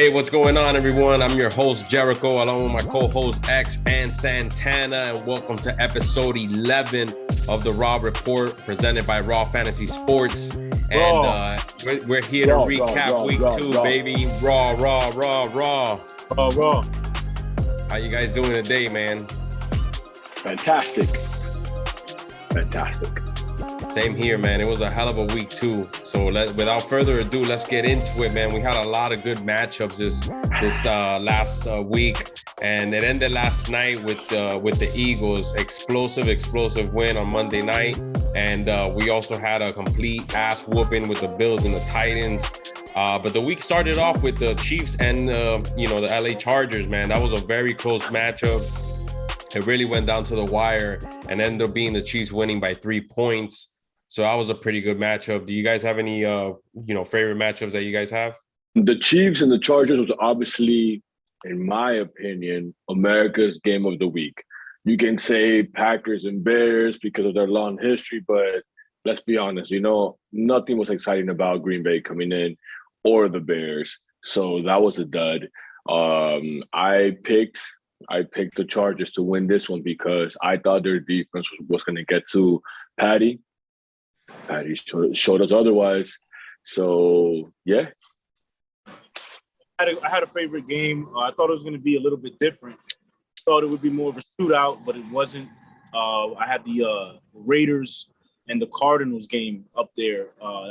Hey, what's going on, everyone? I'm your host, Jericho, along with my co-host, X and Santana, and welcome to episode 11 of the Raw Report, presented by Raw Fantasy Sports. And we're here to recap week two, baby. Raw. How you guys doing today, man? Fantastic. Same here, man. It was a hell of a week two. So without further ado, let's get into it, man. We had a lot of good matchups this last week, and it ended last night with the Eagles' explosive win on Monday night, and we also had a complete ass whooping with the Bills and the Titans. But the week started off with the Chiefs and the LA Chargers, man. That was a very close matchup. It really went down to the wire and ended up being the Chiefs winning by 3 points. So that was a pretty good matchup. Do you guys have any, favorite matchups that you guys have? The Chiefs and the Chargers was obviously, in my opinion, America's game of the week. You can say Packers and Bears because of their long history, but let's be honest, nothing was exciting about Green Bay coming in or the Bears. So that was a dud. I picked the Chargers to win this one because I thought their defense was going to get to Patty. Patty showed us otherwise. So, yeah. I had a favorite game. I thought it was going to be a little bit different. Thought it would be more of a shootout, but it wasn't. I had the Raiders and the Cardinals game up there. I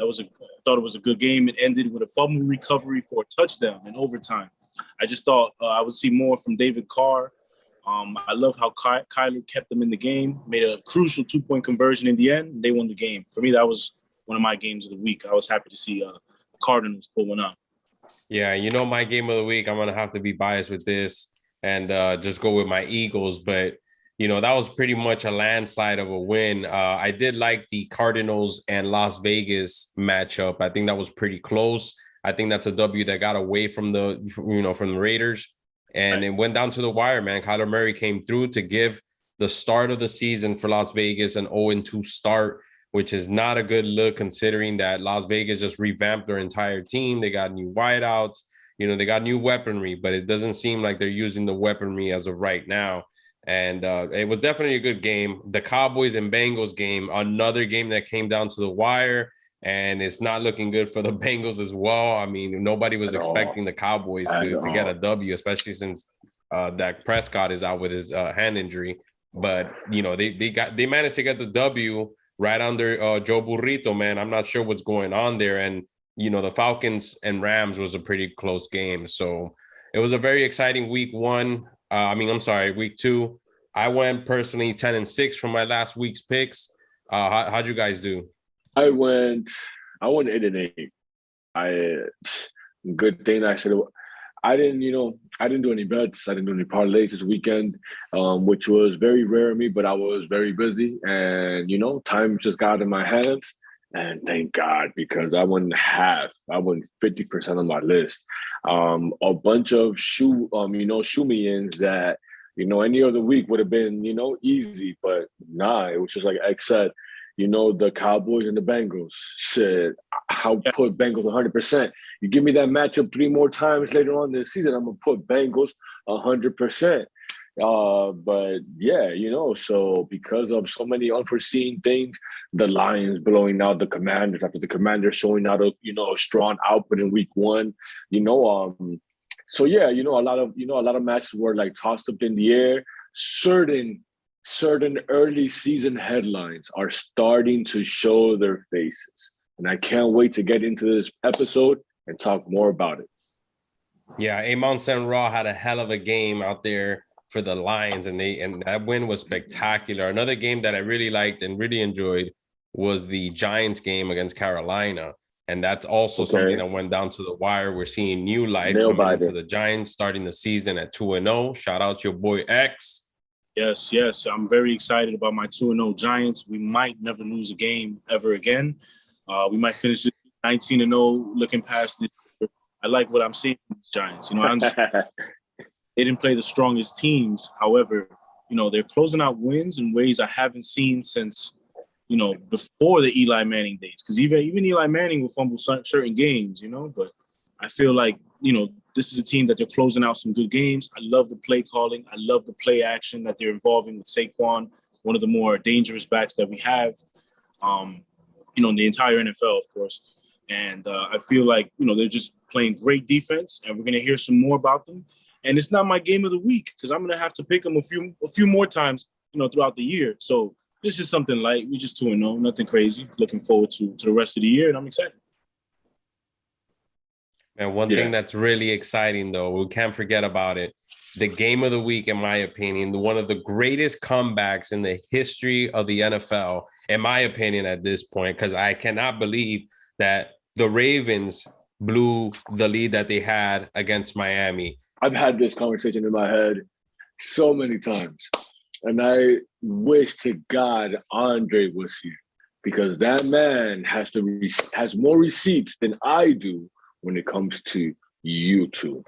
thought it was a good game. It ended with a fumble recovery for a touchdown in overtime. I just thought I would see more from David Carr. I love how Kyler kept them in the game, made a crucial 2-point conversion in the end. They won the game. For me, that was one of my games of the week. I was happy to see the Cardinals pull one out. Yeah, my game of the week, I'm going to have to be biased with this and just go with my Eagles. But, that was pretty much a landslide of a win. I did like the Cardinals and Las Vegas matchup. I think that was pretty close. I think that's a W that got away from the Raiders. And it went down to the wire, man. Kyler Murray came through to give the start of the season for Las Vegas an 0-2 start, which is not a good look considering that Las Vegas just revamped their entire team. They got new wideouts, they got new weaponry, but it doesn't seem like they're using the weaponry as of right now. And it was definitely a good game. The Cowboys and Bengals game, another game that came down to the wire. And it's not looking good for the Bengals as well. I mean, nobody was expecting the Cowboys to get a W, especially since Dak Prescott is out with his hand injury. But, they managed to get the W right under Joe Burrito, man. I'm not sure what's going on there. And, the Falcons and Rams was a pretty close game. So it was a very exciting week week two. I went personally 10-6 from my last week's picks. How'd you guys do? I went 8-8. Good thing I didn't do any bets. I didn't do any parlays this weekend, which was very rare of me, but I was very busy and, time just got in my hands and thank God, because I won 50% of my list. A bunch of shoe me-ins that, any other week would have been, easy, but nah, it was just like X said, the Cowboys and the Bengals. Shit, I'll put Bengals 100%. You give me that matchup 3 more times later on this season, I'm going to put Bengals 100%. But yeah, so because of so many unforeseen things, the Lions blowing out the Commanders after the Commanders showing out a strong output in week one, so yeah, a lot of matches were like tossed up in the air. Certain early season headlines are starting to show their faces. And I can't wait to get into this episode and talk more about it. Yeah, Amon St. Ra had a hell of a game out there for the Lions, and that win was spectacular. Another game that I really liked and really enjoyed was the Giants game against Carolina. And that's also something that went down to the wire. We're seeing new life coming into the Giants, starting the season at 2-0. Shout out to your boy X. Yes. I'm very excited about my 2-0 Giants. We might never lose a game ever again. We might finish 19-0 looking past this. I like what I'm seeing from the Giants. They didn't play the strongest teams. However, they're closing out wins in ways I haven't seen since, before the Eli Manning days. Because even Eli Manning will fumble certain games, but I feel like, this is a team that they're closing out some good games. I love the play calling. I love the play action that they're involving with Saquon, one of the more dangerous backs that we have, in the entire NFL, of course. And I feel like, they're just playing great defense, and we're going to hear some more about them. And it's not my game of the week because I'm going to have to pick them a few more times, throughout the year. So it's just something light. We just 2-0, nothing crazy. Looking forward to the rest of the year, and I'm excited. And one thing that's really exciting, though, we can't forget about it. The game of the week, in my opinion, one of the greatest comebacks in the history of the NFL, in my opinion, at this point, because I cannot believe that the Ravens blew the lead that they had against Miami. I've had this conversation in my head so many times, and I wish to God Andre was here, because that man has more receipts than I do when it comes to you two.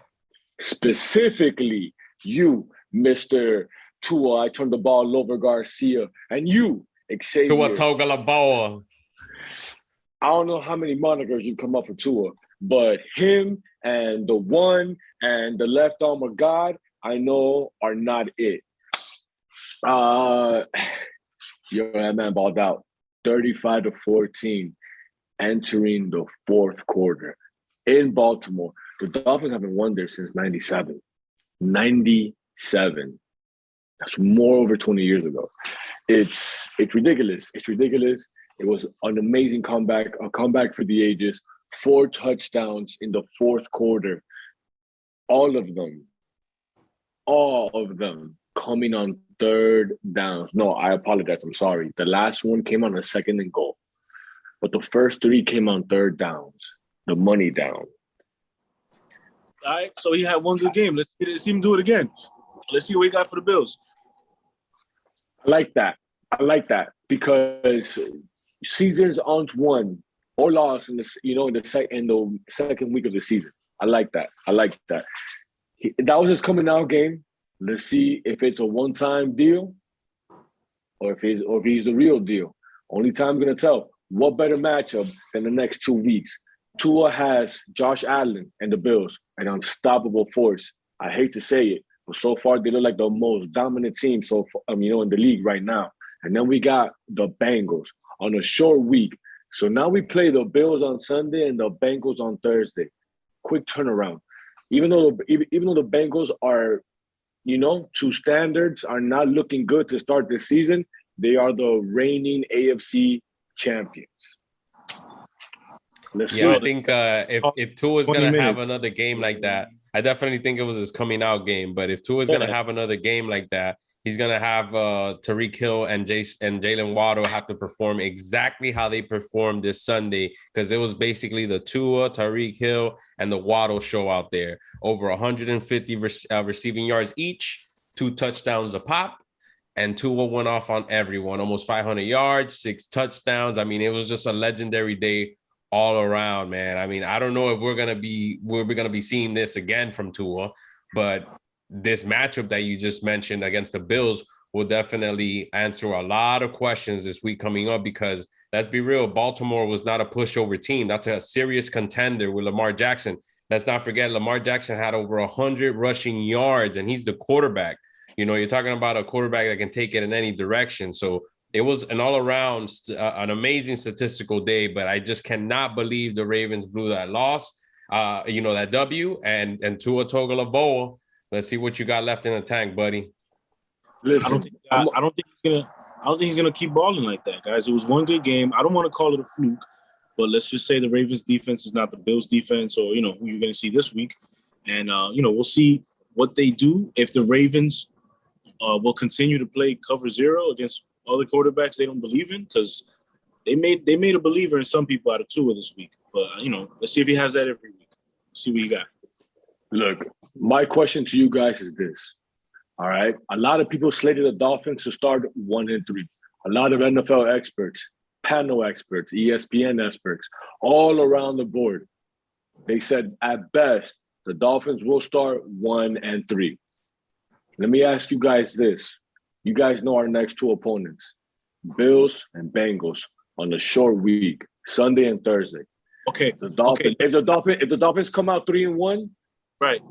Specifically, you, Mr. Tua, I turned the ball over Garcia, and you, Xavier. Tua Tagovailoa. I don't know how many monikers you come up for Tua, but him and the one and the left arm of God, I know are not it. That man balled out 35-14 entering the fourth quarter in Baltimore. The Dolphins haven't won there since 97. 97. That's over 20 years ago. It's ridiculous. It's ridiculous. It was an amazing comeback, a comeback for the ages. 4 touchdowns in the fourth quarter. All of them coming on third downs. No, I apologize. I'm sorry. The last one came on a 2nd and goal. But the first 3 came on third downs. The money down. All right, so he had one good game. Let's see him do it again. Let's see what he got for the Bills. I like that because seasons aren't won or lost in the second week of the season. I like that. That was his coming out game. Let's see if it's a one-time deal or if he's the real deal. Only time gonna tell. What better matchup than the next 2 weeks? Tua has Josh Allen and the Bills, an unstoppable force. I hate to say it, but so far they look like the most dominant team in the league right now. And then we got the Bengals on a short week. So now we play the Bills on Sunday and the Bengals on Thursday. Quick turnaround. Even though the Bengals are, to standards, are not looking good to start this season, they are the reigning AFC champions. I think if Tua is going to have another game like that, I definitely think it was his coming out game. But if Tua is going to have another game like that, he's going to have Tyreek Hill and Jalen Waddle have to perform exactly how they performed this Sunday, because it was basically the Tua, Tyreek Hill, and the Waddle show out there. Over 150 receiving yards each, 2 touchdowns a pop, and Tua went off on everyone. Almost 500 yards, 6 touchdowns. I mean, it was just a legendary day all around, man. I mean, I don't know if we're gonna be seeing this again from Tua, but this matchup that you just mentioned against the Bills will definitely answer a lot of questions this week coming up, because let's be real, Baltimore was not a pushover team. That's a serious contender with Lamar Jackson. Let's not forget, Lamar Jackson had over 100 rushing yards, and he's the quarterback. You're talking about a quarterback that can take it in any direction. So it was an all-around, an amazing statistical day, but I just cannot believe the Ravens blew that loss, that W, and Tua Tagovailoa. Let's see what you got left in the tank, buddy. Listen, I don't think he's gonna keep balling like that, guys. It was one good game. I don't want to call it a fluke, but let's just say the Ravens defense is not the Bills defense, or who you're gonna see this week, and we'll see what they do if the Ravens will continue to play cover 0 against other quarterbacks they don't believe in, because they made a believer in some people out of Tua this week. But let's see if he has that every week. See what you got. Look, my question to you guys is this. All right, a lot of people slated the Dolphins to start 1-3. A lot of NFL experts, panel experts, ESPN experts, all around the board, they said at best the Dolphins will start 1-3. Let me ask you guys this. You guys know our next 2 opponents, Bills and Bengals, on a short week, Sunday and Thursday. Okay. If the Dolphins come out 3-1, Right.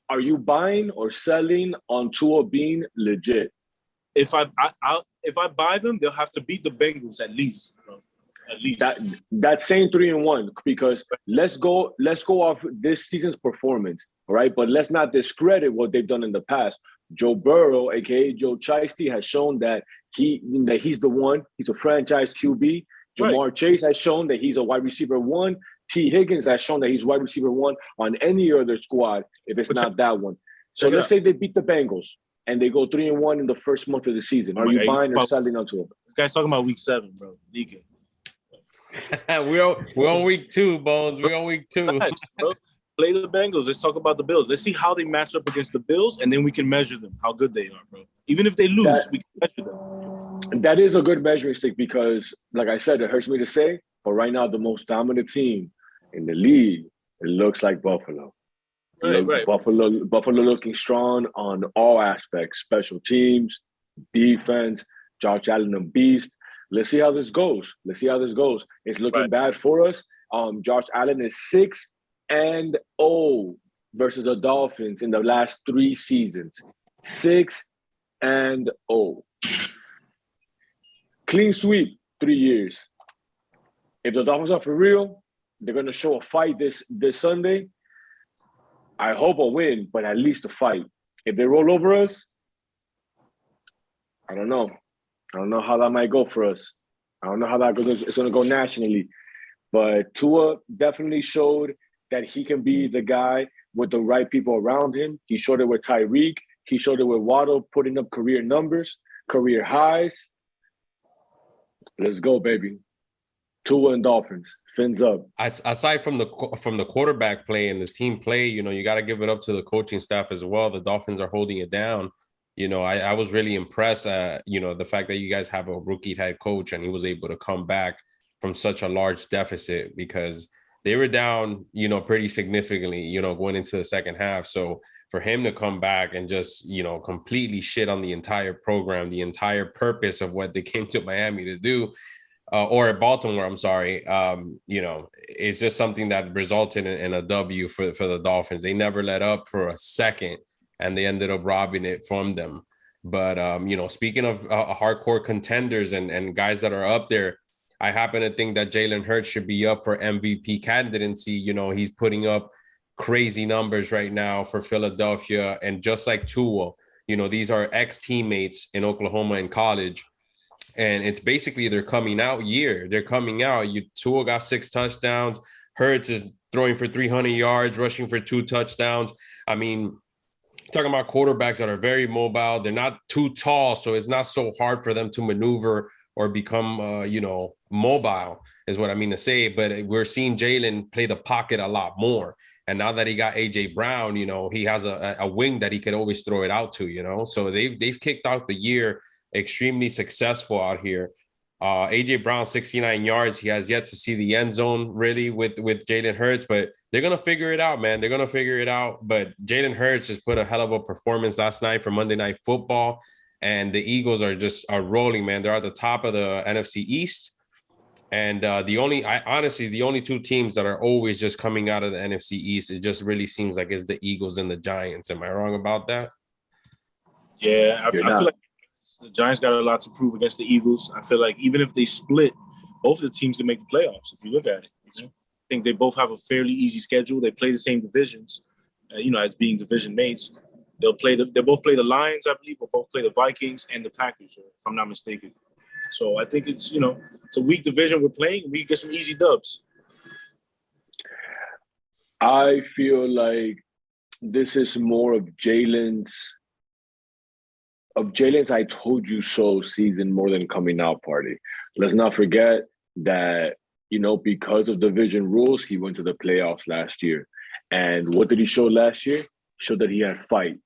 Are you buying or selling on Tua being legit? If I buy them, they'll have to beat the Bengals at least, bro. At least. That's saying 3-1 because let's go off this season's performance, all right? But let's not discredit what they've done in the past. Joe Burrow, aka Joe Shiesty, has shown that he's the one. He's a franchise QB. Jamar Chase has shown that he's a wide receiver one. T. Higgins has shown that he's wide receiver one on any other squad if it's not that one. So let's say they beat the Bengals and they go 3-1 in the first month of the season. Are you buying or selling onto them? This guy's talking about week 7, bro. We're on week 2, Bones. We're on week 2. Bro. Play the Bengals. Let's talk about the Bills. Let's see how they match up against the Bills, and then we can measure them, how good they are, bro. Even if they lose, we can measure them. That is a good measuring stick because, like I said, it hurts me to say, but right now the most dominant team in the league, it looks like Buffalo. Right. Buffalo looking strong on all aspects, special teams, defense, Josh Allen a beast. Let's see how this goes. It's looking bad for us. Josh Allen is 6-0 versus the Dolphins in the last 3 seasons. 6-0. Clean sweep, 3 years. If the Dolphins are for real, they're going to show a fight this Sunday. I hope a win, but at least a fight. If they roll over us, I don't know. I don't know how that might go for us. I don't know how it's going to go nationally. But Tua definitely showed that he can be the guy with the right people around him. He showed it with Tyreek. He showed it with Waddle, putting up career numbers, career highs. Let's go, baby. Tua and Dolphins. Fins up. Aside from the quarterback play and the team play, you got to give it up to the coaching staff as well. The Dolphins are holding it down. I was really impressed the fact that you guys have a rookie head coach and he was able to come back from such a large deficit because they were down, pretty significantly, going into the second half. So for him to come back and just, completely shit on the entire program, the entire purpose of what they came to Miami to do, or Baltimore, I'm sorry, it's just something that resulted in a W for the Dolphins. They never let up for a second, and they ended up robbing it from them. But, speaking of hardcore contenders and guys that are up there, I happen to think that Jalen Hurts should be up for MVP candidacy. He's putting up crazy numbers right now for Philadelphia. And just like Tua, these are ex-teammates in Oklahoma in college. And it's basically their coming out year. They're coming out. Tua got 6 touchdowns. Hurts is throwing for 300 yards, rushing for 2 touchdowns. I mean, talking about quarterbacks that are very mobile. They're not too tall, so it's not so hard for them to maneuver or become, mobile is what I mean to say. But we're seeing Jalen play the pocket a lot more. And now that he got A.J. Brown, he has a wing that he could always throw it out to, So they've kicked out the year extremely successful out here. A.J. Brown, 69 yards. He has yet to see the end zone really with Jalen Hurts, but they're going to figure it out, man. They're going to figure it out. But Jalen Hurts just put a hell of a performance last night for Monday Night Football. And the Eagles are rolling, man. They're at the top of the NFC East. And the only 2 teams that are always just coming out of the NFC East, it just really seems like it's the Eagles and the Giants. Am I wrong about that? Yeah, I feel like the Giants got a lot to prove against the Eagles. I feel like even if they split, both of the teams can make the playoffs if you look at it. I think they both have a fairly easy schedule. They play the same divisions, as being division mates. They'll both play the Lions, I believe, or both play the Vikings and the Packers, if I'm not mistaken. So I think it's, it's a weak division we're playing. We get some easy dubs. I feel like this is more of Jalen's I told you so season more than coming out party. Let's not forget that, because of division rules, he went to the playoffs last year. And what did he show last year? He showed that he had fight.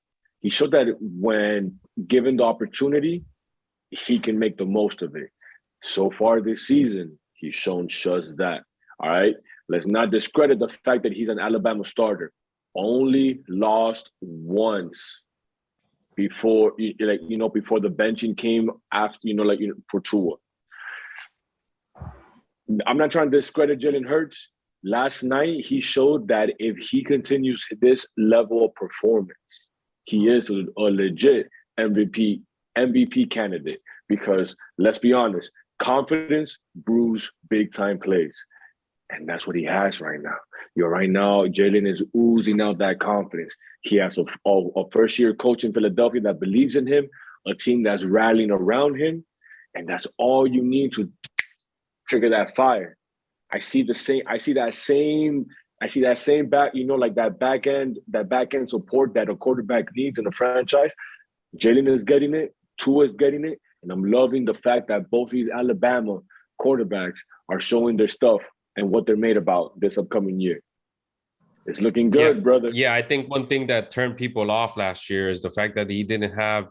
He showed that when given the opportunity, he can make the most of it. So far this season, he's shown just that. All right? Let's not discredit the fact that he's an Alabama starter. Only lost once before the benching came after, for Tua. I'm not trying to discredit Jalen Hurts, last night he showed that if he continues this level of performance, he is a legit MVP candidate. Because let's be honest, confidence brews big time plays. And that's what he has right now. Right now, Jalen is oozing out that confidence. He has a first-year coach in Philadelphia that believes in him, a team that's rallying around him, and that's all you need to trigger that fire. I see that same back, like that back end support that a quarterback needs in a franchise. Jalen is getting it, Tua is getting it, and I'm loving the fact that both these Alabama quarterbacks are showing their stuff and what they're made about this upcoming year. It's looking good, brother. Yeah, I think one thing that turned people off last year is the fact that he didn't have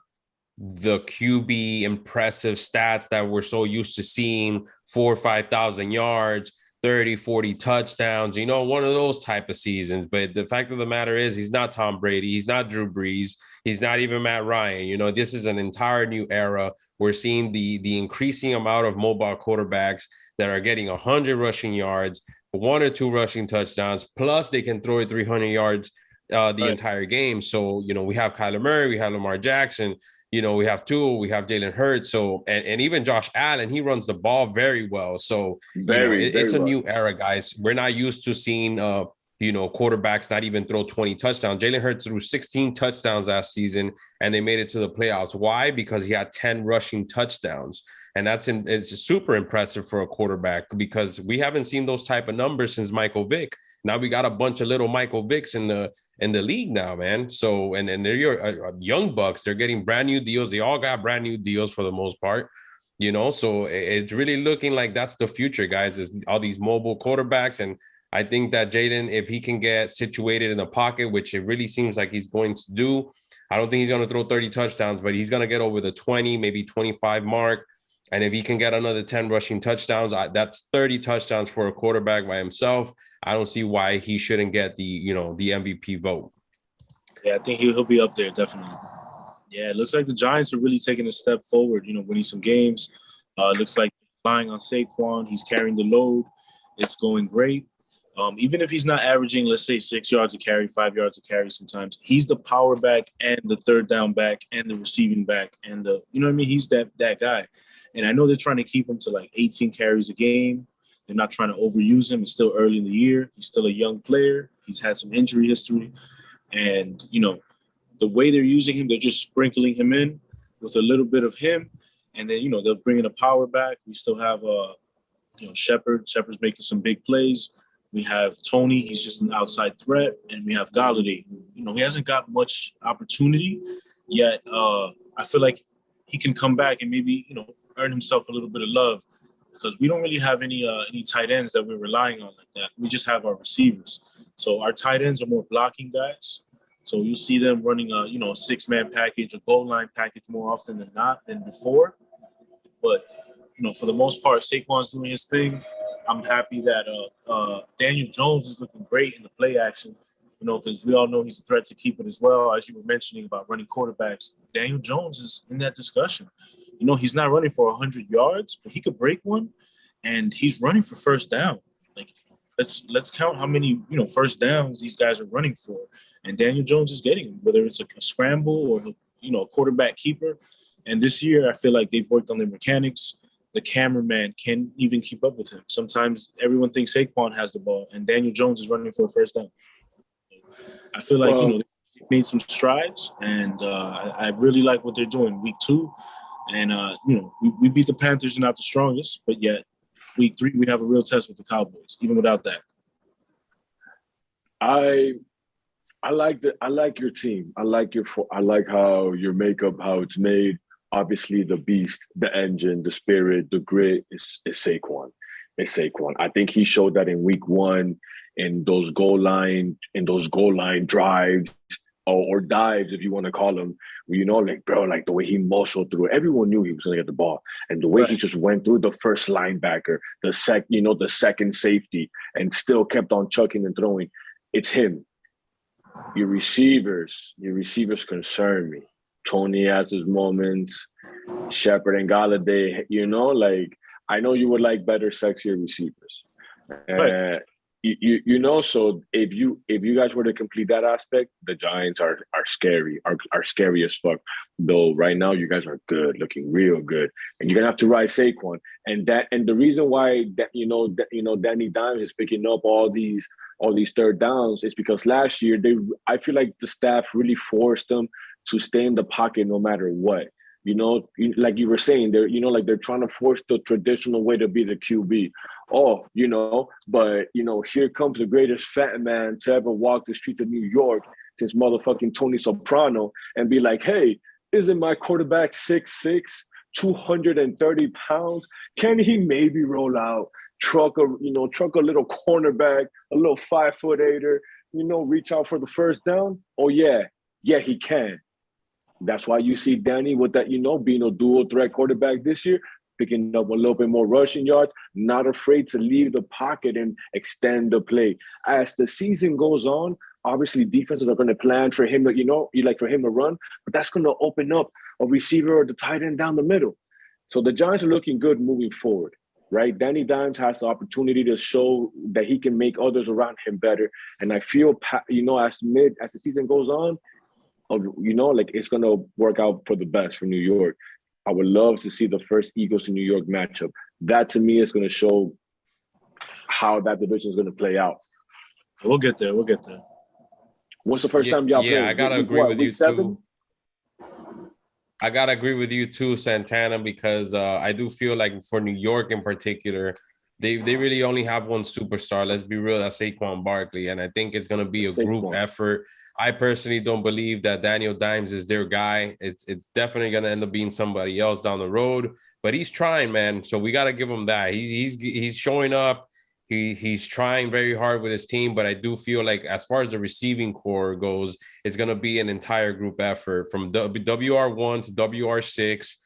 the QB impressive stats that we're so used to seeing, 4,000 or 5,000 yards, 30, 40 touchdowns, one of those type of seasons. But the fact of the matter is he's not Tom Brady. He's not Drew Brees. He's not even Matt Ryan. This is an entire new era. We're seeing the increasing amount of mobile quarterbacks that are getting 100 rushing yards, 1 or 2 rushing touchdowns, plus they can throw it 300 yards the entire game. So, we have Kyler Murray, we have Lamar Jackson, we have Tua, we have Jalen Hurts. So, and even Josh Allen, he runs the ball very well. So, it's a new era, guys. We're not used to seeing, quarterbacks not even throw 20 touchdowns. Jalen Hurts threw 16 touchdowns last season, and they made it to the playoffs. Why? Because he had 10 rushing touchdowns. And it's super impressive for a quarterback because we haven't seen those type of numbers since Michael Vick. Now we got a bunch of little Michael Vicks in the league now, man. So, and they're your young bucks. They're getting brand new deals. They all got brand new deals for the most part, So it's really looking like that's the future, guys, is all these mobile quarterbacks. And I think that Jalen, if he can get situated in the pocket, which it really seems like he's going to do, I don't think he's going to throw 30 touchdowns, but he's going to get over the 20, maybe 25 mark. And if he can get another 10 rushing touchdowns, that's 30 touchdowns for a quarterback by himself. I don't see why he shouldn't get the MVP vote. Yeah, I think he'll be up there, definitely. Yeah, it looks like the Giants are really taking a step forward, winning some games. It looks like relying on Saquon. He's carrying the load. It's going great. Even if he's not averaging, let's say, 6 yards a carry, 5 yards a carry sometimes, he's the power back and the third down back and the receiving back and he's that guy. And I know they're trying to keep him to like 18 carries a game. They're not trying to overuse him. It's still early in the year. He's still a young player. He's had some injury history. And, the way they're using him, they're just sprinkling him in with a little bit of him. And then, they'll bring in a power back. We still have, Shepard. Shepard's making some big plays. We have Tony. He's just an outside threat. And we have Galladay, who, he hasn't got much opportunity yet. I feel like he can come back and maybe, earn himself a little bit of love because we don't really have any tight ends that we're relying on like that. We just have our receivers. So our tight ends are more blocking guys. So you'll see them running a 6-man package, a goal line package more often than before. But, for the most part, Saquon's doing his thing. I'm happy that Daniel Jones is looking great in the play action, because we all know he's a threat to keep it as well. As you were mentioning about running quarterbacks, Daniel Jones is in that discussion. He's not running for 100 yards, but he could break one, and he's running for first down. Like, let's count how many, first downs these guys are running for. And Daniel Jones is getting them, whether it's a scramble or, a quarterback keeper. And this year, I feel like they've worked on their mechanics. The cameraman can't even keep up with him. Sometimes everyone thinks Saquon has the ball, and Daniel Jones is running for a first down. I feel like, they made some strides, and I really like what they're doing week 2. And, we beat the Panthers, not the strongest, but yet week 3, we have a real test with the Cowboys, even without that. I like your team. I like how your makeup, how it's made. Obviously, the beast, the engine, the spirit, the grit is Saquon. It's Saquon. I think he showed that in week 1 in those goal line drives or dives, if you want to call them. The way he muscled through it. Everyone knew he was going to get the ball. And the way he just went through the first linebacker, the second safety, and still kept on chucking and throwing. It's him. Your receivers concern me. Tony has his moments. Shepard and Galladay, I know you would like better, sexier receivers. So if you guys were to complete that aspect, the Giants are scary, are scary as fuck. Though right now you guys are good, looking real good, and you're gonna have to ride Saquon. And the reason why Danny Dimes is picking up all these third downs is because last year I feel like the staff really forced them to stay in the pocket no matter what. Like you were saying, they're trying to force the traditional way to be the QB. But here comes the greatest fat man to ever walk the streets of New York since motherfucking Tony Soprano and be like, hey, isn't my quarterback 6'6", 230 pounds? Can he maybe roll out, truck a little cornerback, a little 5'8", reach out for the first down? Oh yeah, he can. That's why you see Danny with that, being a dual threat quarterback this year, picking up a little bit more rushing yards, not afraid to leave the pocket and extend the play. As the season goes on, obviously defenses are going to plan for him to, for him to run, but that's going to open up a receiver or the tight end down the middle. So the Giants are looking good moving forward, right? Danny Dimes has the opportunity to show that he can make others around him better. And I feel, as the season goes on, it's going to work out for the best for New York. I would love to see the first Eagles to New York matchup. That, to me, is going to show how that division is going to play out. We'll get there. What's the first time y'all played? Yeah, I got to agree with you, too. I got to agree with you, too, Santana, because I do feel like for New York in particular, they really only have one superstar. Let's be real, that's Saquon Barkley. And I think it's going to be a group effort. I personally don't believe that Daniel Dimes is their guy. It's definitely going to end up being somebody else down the road, but he's trying, man. So we got to give him that. He's showing up. He's trying very hard with his team, but I do feel like as far as the receiving core goes, it's going to be an entire group effort from WR1 to WR6.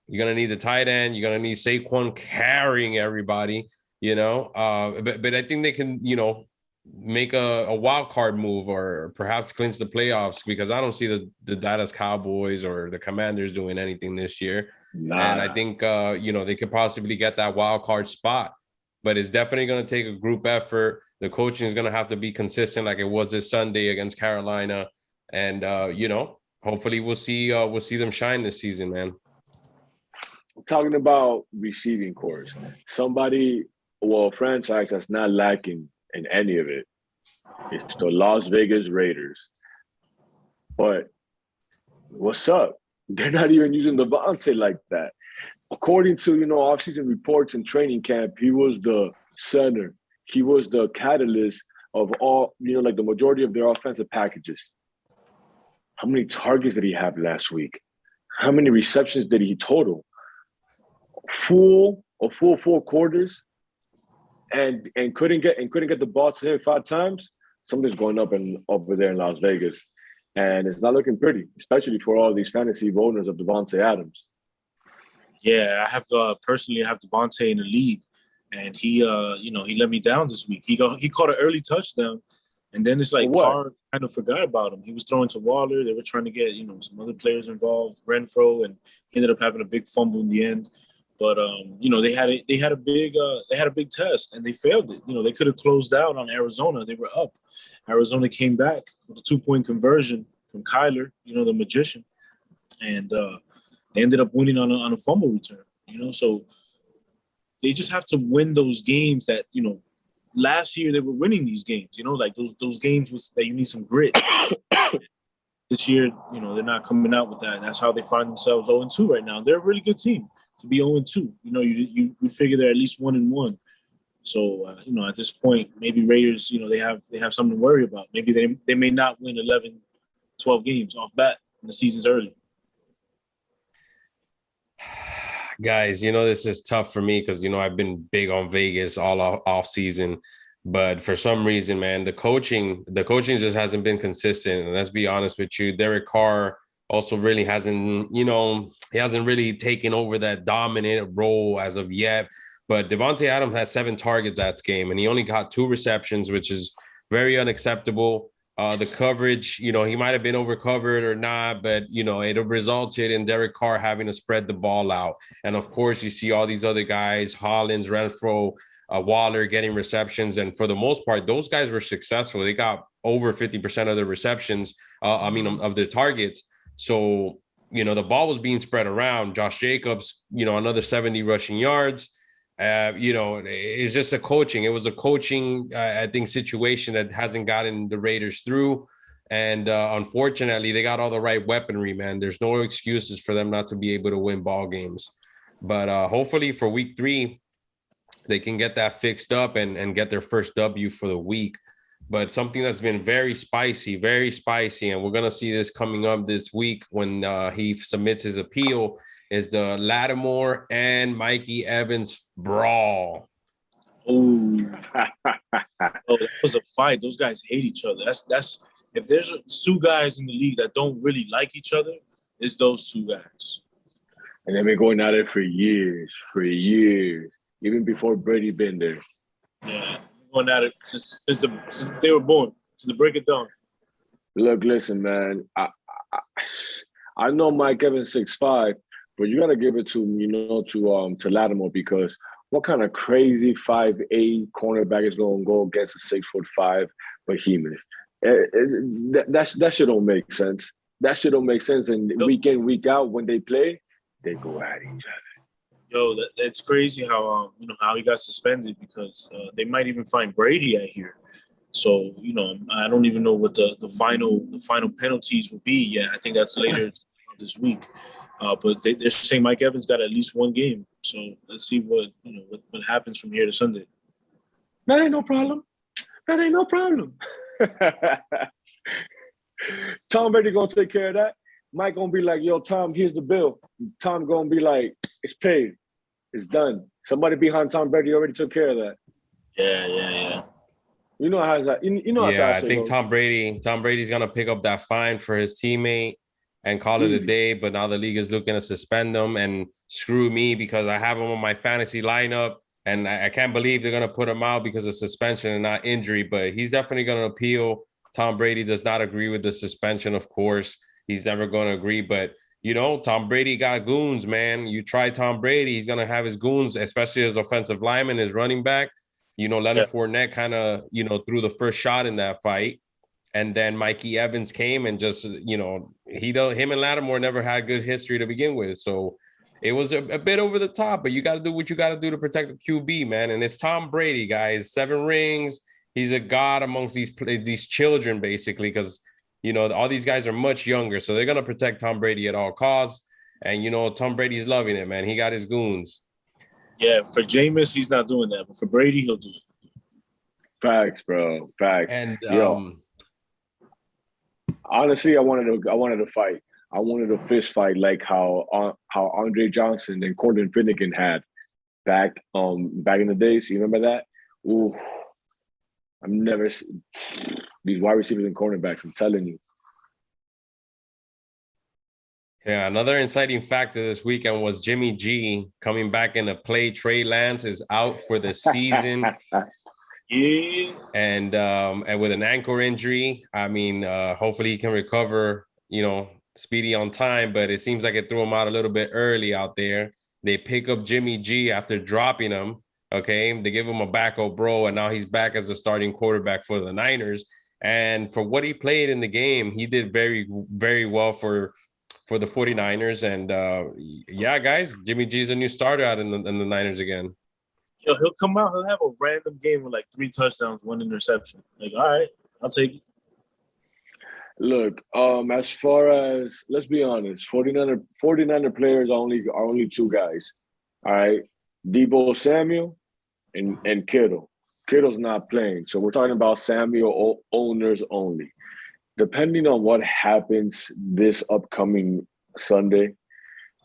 You're going to need the tight end. You're going to need Saquon carrying everybody, but I think they can, make a wild card move or perhaps clinch the playoffs, because I don't see the Dallas Cowboys or the Commanders doing anything this year. Nah. And I think, they could possibly get that wild card spot, but it's definitely going to take a group effort. The coaching is going to have to be consistent like it was this Sunday against Carolina. And, hopefully we'll see them shine this season, man. Talking about receiving cores, franchise that's not lacking in any of it. It's the Las Vegas Raiders. But what's up? They're not even using Davante like that. According to, offseason reports and training camp, he was the center. He was the catalyst of all, the majority of their offensive packages. How many targets did he have last week? How many receptions did he total? Full 4 quarters. And couldn't get the ball to him 5 times. Something's going up over there in Las Vegas, and it's not looking pretty, especially for all these fantasy owners of Davante Adams. Yeah, I have personally have Davante in the league, and he let me down this week. He caught an early touchdown, and then it's like Carr kind of forgot about him. He was throwing to Waller. They were trying to get some other players involved, Renfro, and he ended up having a big fumble in the end. But they had a big test and they failed it. They could have closed out on Arizona. They were up. Arizona came back with a 2-point conversion from Kyler, the magician, and they ended up winning on a fumble return. So they just have to win those games that last year they were winning these games. Like those games that you need some grit. This year, they're not coming out with that. That's how they find themselves 0-2 right now. They're a really good team. To be 0-2, you figure they're at least 1-1. So at this point, maybe Raiders, they have something to worry about. Maybe they may not win 11, 12 games off bat when the season's early. Guys, this is tough for me because I've been big on Vegas all off season, but for some reason, man, the coaching just hasn't been consistent. And let's be honest with you, Derek Carr also really hasn't, he hasn't really taken over that dominant role as of yet. But Davante Adams had 7 targets that game, and he only got 2 receptions, which is very unacceptable. The coverage, he might have been overcovered or not, but, it resulted in Derek Carr having to spread the ball out. And, of course, you see all these other guys, Hollins, Renfro, Waller getting receptions. And for the most part, those guys were successful. They got over 50% of their receptions, of their targets. So, the ball was being spread around. Josh Jacobs, another 70 rushing yards. It's just a coaching. It was a coaching, I think, situation that hasn't gotten the Raiders through. And unfortunately, they got all the right weaponry, man. There's no excuses for them not to be able to win ball games. But hopefully for week 3, they can get that fixed up and get their first W for the week. But something that's been very spicy, and we're going to see this coming up this week when he submits his appeal, is the Lattimore and Mikey Evans brawl. Oh, that was a fight. Those guys hate each other. That's if there's 2 guys in the league that don't really like each other, it's those 2 guys. And they've been going at it for years, even before Brady been there. Yeah, going at it since they were born, to the break of dawn. Look, listen, man. I know Mike Evans 6'5", but you gotta give it to Lattimore, because what kind of crazy 5'8" cornerback is gonna go against a 6'5" behemoth? That shit don't make sense. That shit don't make sense. And week in, week out, when they play, they go at each other. Yo, it's crazy how how he got suspended, because they might even find Brady out here. So I don't even know what the final penalties will be yet. I think that's later this week. But they're saying Mike Evans got at least 1 game. So let's see what happens from here to Sunday. That ain't no problem. Tom Brady gonna take care of that. Mike gonna be like, yo, Tom, here's the bill. Tom gonna be like, it's paid. It's done. Somebody behind Tom Brady already took care of that. Yeah. You know how that. I think Tom Brady's gonna pick up that fine for his teammate and call it a day. But now the league is looking to suspend him, and screw me, because I have him on my fantasy lineup, and I can't believe they're gonna put him out because of suspension and not injury. But he's definitely gonna appeal. Tom Brady does not agree with the suspension, of course. He's never going to agree. But, Tom Brady got goons, man. You try Tom Brady, he's going to have his goons, especially his offensive lineman, his running back. Leonard Fournette kind of, threw the first shot in that fight. And then Mikey Evans came and just, him and Lattimore never had good history to begin with. So it was a bit over the top, but you got to do what you got to do to protect the QB, man. And it's Tom Brady, guys. 7 rings. He's a god amongst these children, basically, because, all these guys are much younger. So they're going to protect Tom Brady at all costs. And, Tom Brady's loving it, man. He got his goons. Yeah, for Jameis, he's not doing that. But for Brady, he'll do it. Facts, bro. Facts. And, honestly, I wanted to fight. I wanted a fist fight like how Andre Johnson and Cortland Finnegan had back in the days. You remember that? Ooh. I've never seen these wide receivers and cornerbacks. I'm telling you. Yeah, another inciting factor this weekend was Jimmy G coming back into play. Trey Lance is out for the season. Yeah. And with an ankle injury, hopefully he can recover, speedy on time. But it seems like it threw him out a little bit early out there. They pick up Jimmy G after dropping him. Okay, they give him a backup bro, and now he's back as the starting quarterback for the Niners. And for what he played in the game, he did very, very well for the 49ers. And guys, Jimmy G's a new starter out in the Niners again. Yo, he'll come out, he'll have a random game with like 3 touchdowns, 1 interception. Like, all right, I'll take it. Look, as far as, let's be honest, 49er players are only 2 guys. All right, Deebo Samuel and Kittle. Kittle's not playing. So we're talking about Samuel owners only. Depending on what happens this upcoming Sunday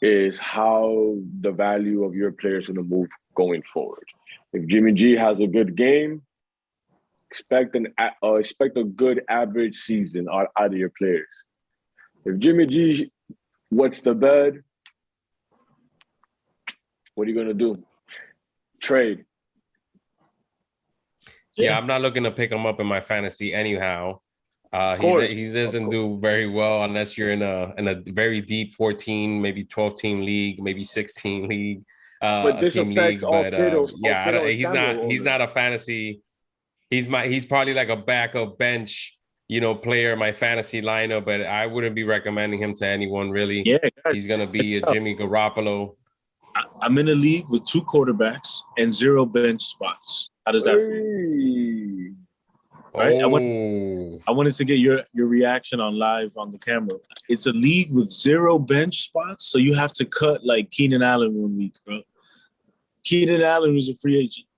is how the value of your players is going to move going forward. If Jimmy G has a good game, expect a good average season out of your players. If Jimmy G wets the bed, what are you going to do? Trade. Yeah, I'm not looking to pick him up in my fantasy anyhow. He doesn't do very well unless you're in a very deep 14, maybe 12 team league, maybe 16 league. But a this team affects league. all But Kittle, and he's Samuel not owners. a fantasy. He's probably like a backup bench, player in my fantasy lineup, but I wouldn't be recommending him to anyone really. Yeah, guys. He's gonna be a Jimmy Garoppolo. I'm in a league with 2 quarterbacks and 0 bench spots. How does that feel? Hey. Right? Oh, I wanted to get your reaction on live on the camera. It's a league with 0 bench spots, so you have to cut like Keenan Allen 1 week, bro. Keenan Allen was a free agent.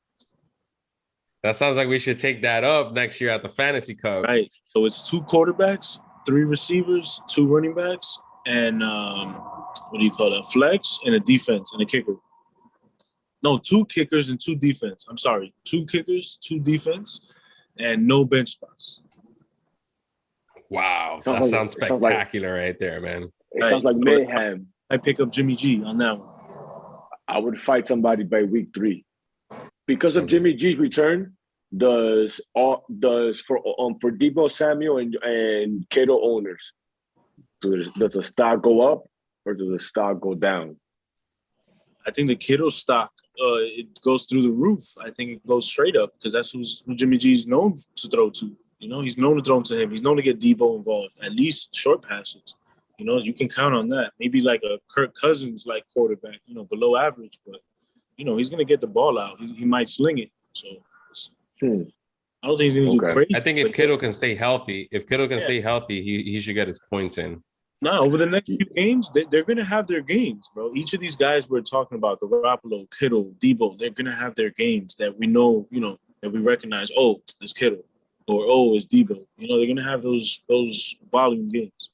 that sounds like we should take that up next year at the Fantasy Cup. Right. So it's 2 quarterbacks, 3 receivers, 2 running backs, and what do you call that? Flex and a defense and a kicker. No, 2 kickers and 2 defense. I'm sorry. 2 kickers, 2 defense, and no bench spots. Wow, that sounds spectacular right there, man. It sounds like mayhem. I pick up Jimmy G on that one. I would fight somebody by week 3. Because of Jimmy G's return, does for Deebo Samuel and Kittle owners, does the stock go up or does the stock go down? I think the Kittle stock it goes through the roof. I think it goes straight up because that's who Jimmy G's known to throw to. He's known to throw to him. He's known to get Deebo involved, at least short passes. You can count on that. Maybe like a Kirk Cousins like quarterback, below average, but he's gonna get the ball out. He might sling it. So I don't think he's gonna do crazy. I think if Kittle can stay healthy, he should get his points in. No, over the next few games, they're going to have their games, bro. Each of these guys we're talking about, Garoppolo, Kittle, Deebo, they're going to have their games that we know, that we recognize, oh, it's Kittle, or oh, it's Deebo. They're going to have those volume games.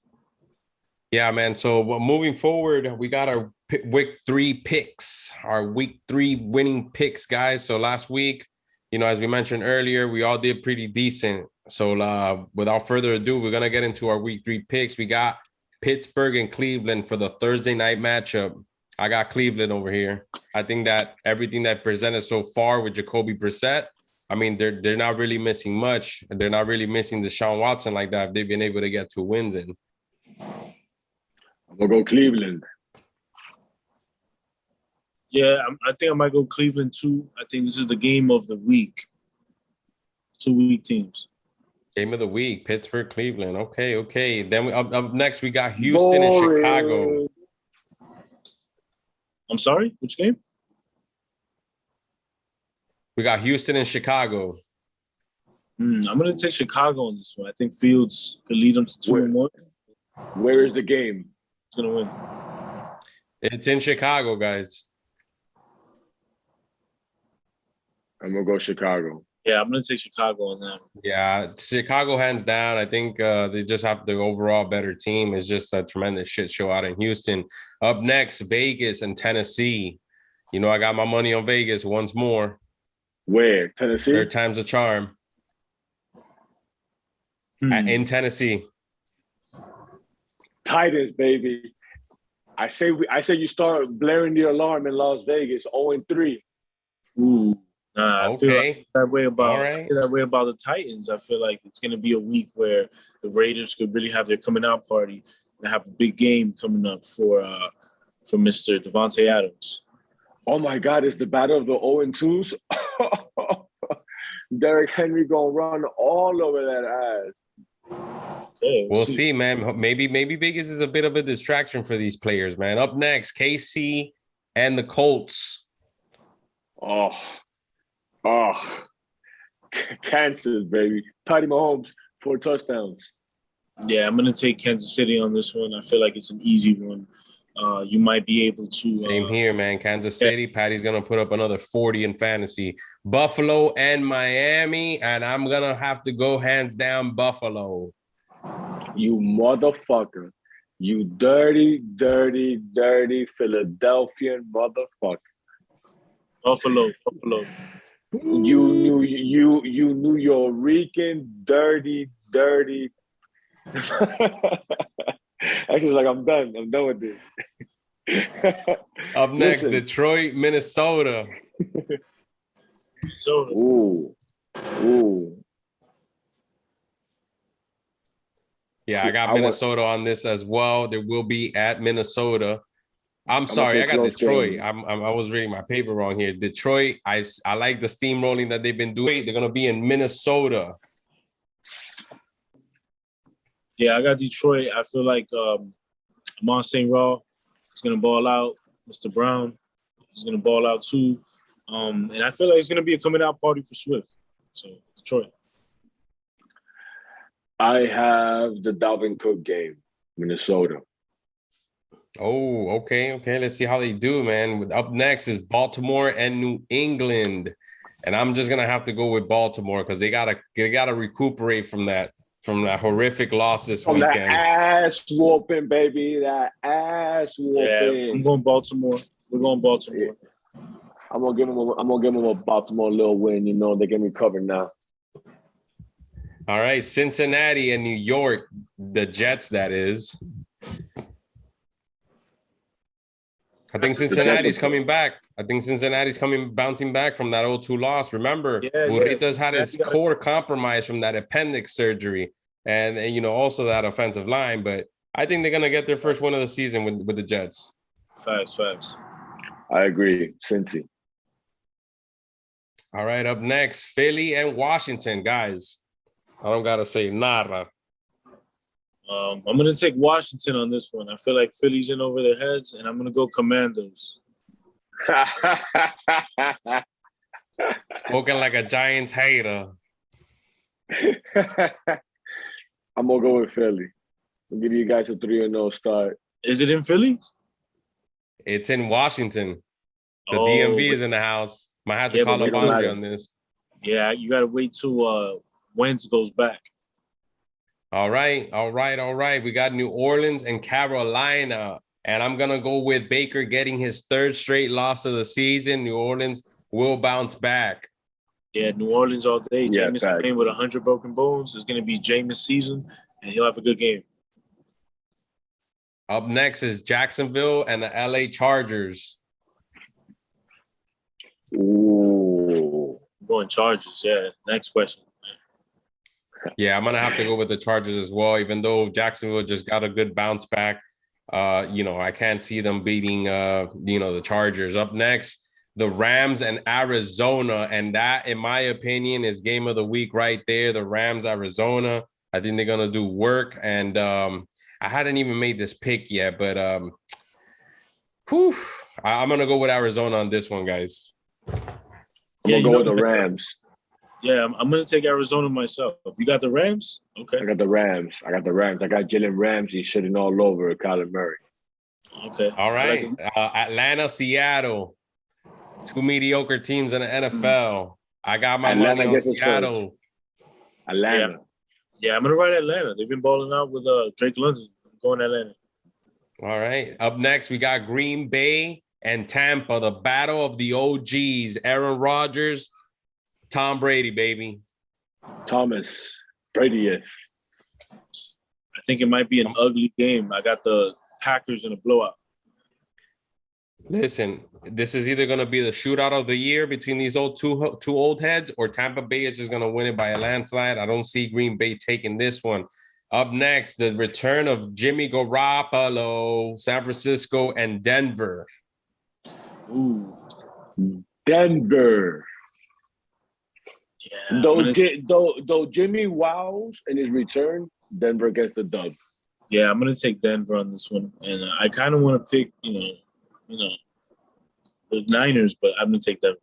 Yeah, man. So moving forward, we got our week 3 picks, our week 3 winning picks, guys. So last week, as we mentioned earlier, we all did pretty decent. So without further ado, we're going to get into our week 3 picks. We got Pittsburgh and Cleveland for the Thursday night matchup. I got Cleveland over here. I think that everything that presented so far with Jacoby Brissett, I mean, they're not really missing much. They're not really missing Deshaun Watson like that. They've been able to get 2 wins in. I'm going to go Cleveland. Yeah, I think I might go Cleveland too. I think this is the game of the week. 2 week teams. Game of the week, Pittsburgh, Cleveland. Okay. Then up next, we got Houston and Chicago. I'm sorry, which game? We got Houston and Chicago. I'm going to take Chicago on this one. I think Fields could lead them to 2-1. Where is the game? He's going to win. It's in Chicago, guys. I'm going to go Chicago. Yeah, I'm going to take Chicago on that. Yeah, Chicago hands down. I think they just have the overall better team. It's just a tremendous shit show out in Houston. Up next, Vegas and Tennessee. I got my money on Vegas once more. Where? Tennessee? 3rd time's a charm. In Tennessee. Titans, baby. I say you start blaring the alarm in Las Vegas, 0-3. Ooh. Nah, I feel like that way about the Titans. I feel like it's going to be a week where the Raiders could really have their coming out party and have a big game coming up for Mr. Davante Adams. Oh my God, it's the battle of the 0-2s. Derrick Henry gonna run all over that ass. Okay, we'll see, man. Maybe Vegas is a bit of a distraction for these players, man. Up next, KC and the Colts. Kansas, baby. Patty Mahomes, 4 touchdowns. Yeah, I'm going to take Kansas City on this one. I feel like it's an easy one. You might be able to. Same here, man. Kansas City. Patty's going to put up another 40 in fantasy. Buffalo and Miami, and I'm going to have to go hands down Buffalo. You motherfucker. You dirty, dirty, dirty Philadelphian motherfucker. Buffalo. You New Yorican, dirty. Actually, like I'm done with this. Up next, Detroit, Minnesota. Ooh. Yeah, I got Minnesota on this as well. They will be at Minnesota. I'm I'm gonna sorry, say I got close Detroit. game. I was reading my paper wrong here. Detroit, I like the steamrolling that they've been doing. They're gonna be in Minnesota. Yeah, I got Detroit. I feel like Amon St. Raw is going to ball out. Mr. Brown is going to ball out too. And I feel like it's going to be a coming out party for Swift. So, Detroit. I have the Dalvin Cook game, Minnesota. Oh, okay. Let's see how they do, man. Up next is Baltimore and New England. And I'm just gonna have to go with Baltimore because they gotta recuperate from that horrific loss this From that weekend. ass whooping, baby. That ass whooping. Yeah, I'm going Baltimore. We're going Baltimore. I'm gonna give them a Baltimore little win. You know, they get me covered now. All right, Cincinnati and New York, the Jets, that is. I think Cincinnati's coming back. Bouncing back from that 0-2 loss. Remember, Burritos had his core compromised from that appendix surgery and you know, also that offensive line. But I think they're going to get their first win of the season with the Jets. Facts. I agree. Cincy. All right, up next, Philly and Washington, guys. I don't got to say nada. I'm going to take Washington on this one. I feel like Philly's in over their heads, and I'm going to go Commandos. Spoken like a Giants hater. I'm going to go with Philly. I'll give you guys a 3-0 start. Is it in Philly? It's in Washington. The DMV is in the house. Might have to call up Andre on this. Yeah, you got to wait till Wentz goes back. All right. We got New Orleans and Carolina. And I'm going to go with Baker getting his third straight loss of the season. New Orleans will bounce back. Yeah, New Orleans all day. Yeah, Jameis playing with 100 broken bones. It's going to be Jameis season, and he'll have a good game. Up next is Jacksonville and the LA Chargers. Ooh. I'm going Chargers, yeah. Next question. Yeah, I'm going to have to go with the Chargers as well, even though Jacksonville just got a good bounce back. You know, I can't see them beating, the Chargers. Up next, the Rams and Arizona. And that, in my opinion, is game of the week right there. The Rams, Arizona. I think they're going to do work. And I hadn't even made this pick yet, but I'm going to go with Arizona on this one, guys. I'm going to go with the Rams. Yeah, I'm going to take Arizona myself. You got the Rams? Okay. I got the Rams. I got Jalen Ramsey shitting all over Kyler Murray. Okay. All right. Atlanta, Seattle. Two mediocre teams in the NFL. I got my money on Seattle. Atlanta. Yeah, I'm going to ride Atlanta. They've been balling out with Drake London. I'm going Atlanta. All right. Up next, we got Green Bay and Tampa, the battle of the OGs. Aaron Rodgers, Tom Brady, baby. Thomas Brady. I think it might be an ugly game. I got the Packers in a blowout. Listen, this is either going to be the shootout of the year between these two old heads, or Tampa Bay is just going to win it by a landslide. I don't see Green Bay taking this one. Up next, the return of Jimmy Garoppolo, San Francisco and Denver. Ooh. Denver. Yeah, though Jimmy wows in his return, Denver gets the dub. Yeah, I'm gonna take Denver on this one, and I kind of want to pick, the Niners, but I'm gonna take Denver.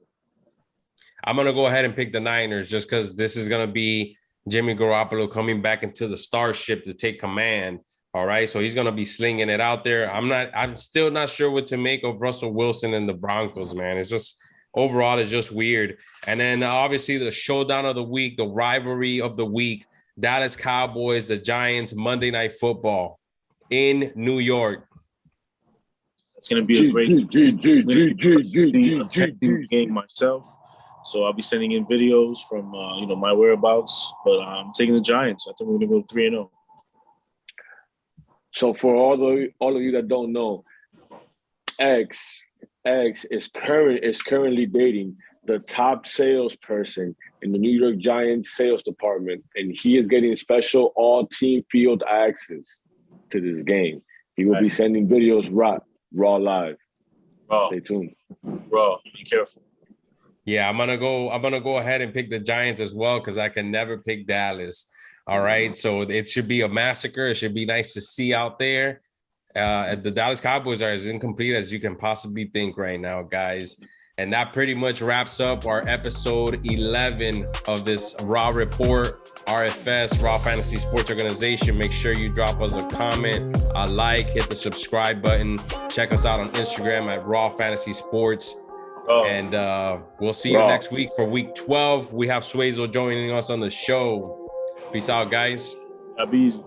I'm gonna go ahead and pick the Niners just because this is gonna be Jimmy Garoppolo coming back into the starship to take command. All right, so he's gonna be slinging it out there. I'm still not sure what to make of Russell Wilson and the Broncos, man. It's just overall, it's just weird. And then obviously the showdown of the week, the rivalry of the week, Dallas Cowboys, the Giants, Monday Night Football in New York. It's going to be a great game myself. So I'll be sending in videos from, my whereabouts. But I'm taking the Giants. I think we're going to go 3-0. So for all of you that don't know, X is currently dating the top salesperson in the New York Giants sales department, and he is getting special all team field access to this game. He will be sending videos Raw live. Bro, Stay tuned. bro, be careful. Yeah, I'm gonna go ahead and pick the Giants as well because I can never pick Dallas. All right, so it should be a massacre. It should be nice to see out there. The Dallas Cowboys are as incomplete as you can possibly think right now, guys. And that pretty much wraps up our episode 11 of this Raw Report, RFS, Raw Fantasy Sports Organization. Make sure you drop us a comment, a like, hit the subscribe button. Check us out on Instagram at Raw Fantasy Sports. And we'll see you next week for week 12. We have Suezo joining us on the show. Peace out, guys. Be easy.